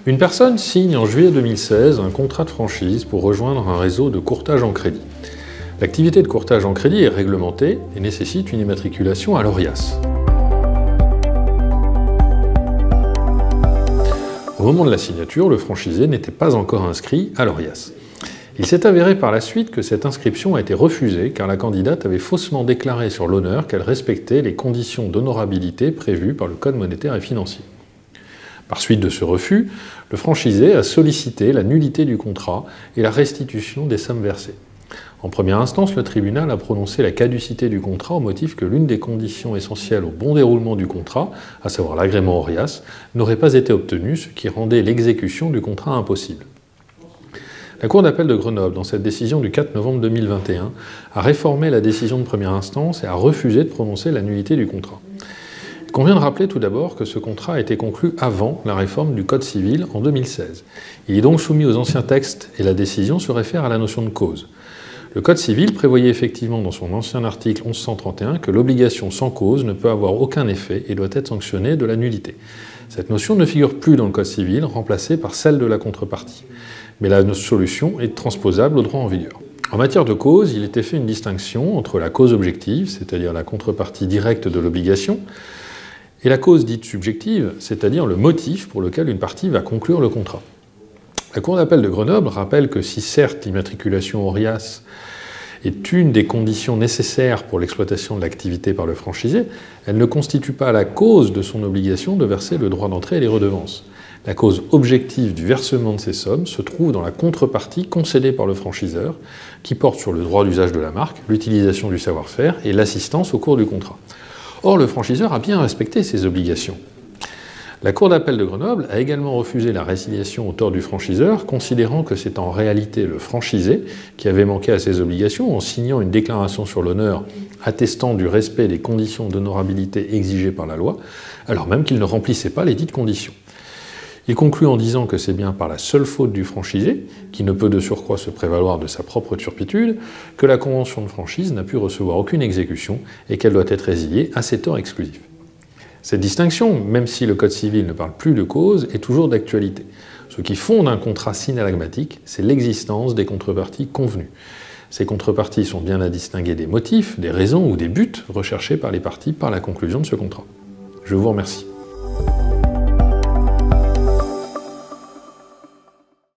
Une personne signe en juillet 2016 un contrat de franchise pour rejoindre un réseau de courtage en crédit. L'activité de courtage en crédit est réglementée et nécessite une immatriculation à l'ORIAS. Au moment de la signature, le franchisé n'était pas encore inscrit à l'ORIAS. Il s'est avéré par la suite que cette inscription a été refusée car la candidate avait faussement déclaré sur l'honneur qu'elle respectait les conditions d'honorabilité prévues par le Code monétaire et financier. Par suite de ce refus, le franchisé a sollicité la nullité du contrat et la restitution des sommes versées. En première instance, le tribunal a prononcé la caducité du contrat au motif que l'une des conditions essentielles au bon déroulement du contrat, à savoir l'agrément ORIAS, n'aurait pas été obtenue, ce qui rendait l'exécution du contrat impossible. La Cour d'appel de Grenoble, dans cette décision du 4 novembre 2021, a réformé la décision de première instance et a refusé de prononcer la nullité du contrat. Il convient de rappeler tout d'abord que ce contrat a été conclu avant la réforme du Code civil en 2016. Il est donc soumis aux anciens textes et la décision se réfère à la notion de cause. Le Code civil prévoyait effectivement dans son ancien article 1131 que l'obligation sans cause ne peut avoir aucun effet et doit être sanctionnée de la nullité. Cette notion ne figure plus dans le Code civil, remplacée par celle de la contrepartie. Mais la solution est transposable au droit en vigueur. En matière de cause, il était fait une distinction entre la cause objective, c'est-à-dire la contrepartie directe de l'obligation, et la cause dite subjective, c'est-à-dire le motif pour lequel une partie va conclure le contrat. La Cour d'appel de Grenoble rappelle que si certes l'immatriculation ORIAS est une des conditions nécessaires pour l'exploitation de l'activité par le franchisé, elle ne constitue pas la cause de son obligation de verser le droit d'entrée et les redevances. La cause objective du versement de ces sommes se trouve dans la contrepartie concédée par le franchiseur, qui porte sur le droit d'usage de la marque, l'utilisation du savoir-faire et l'assistance au cours du contrat. Or, le franchiseur a bien respecté ses obligations. La Cour d'appel de Grenoble a également refusé la résiliation au tort du franchiseur, considérant que c'est en réalité le franchisé qui avait manqué à ses obligations en signant une déclaration sur l'honneur attestant du respect des conditions d'honorabilité exigées par la loi, alors même qu'il ne remplissait pas les dites conditions. Il conclut en disant que c'est bien par la seule faute du franchisé, qui ne peut de surcroît se prévaloir de sa propre turpitude, que la convention de franchise n'a pu recevoir aucune exécution et qu'elle doit être résiliée à ses torts exclusifs. Cette distinction, même si le Code civil ne parle plus de cause, est toujours d'actualité. Ce qui fonde un contrat synalagmatique, c'est l'existence des contreparties convenues. Ces contreparties sont bien à distinguer des motifs, des raisons ou des buts recherchés par les parties par la conclusion de ce contrat. Je vous remercie.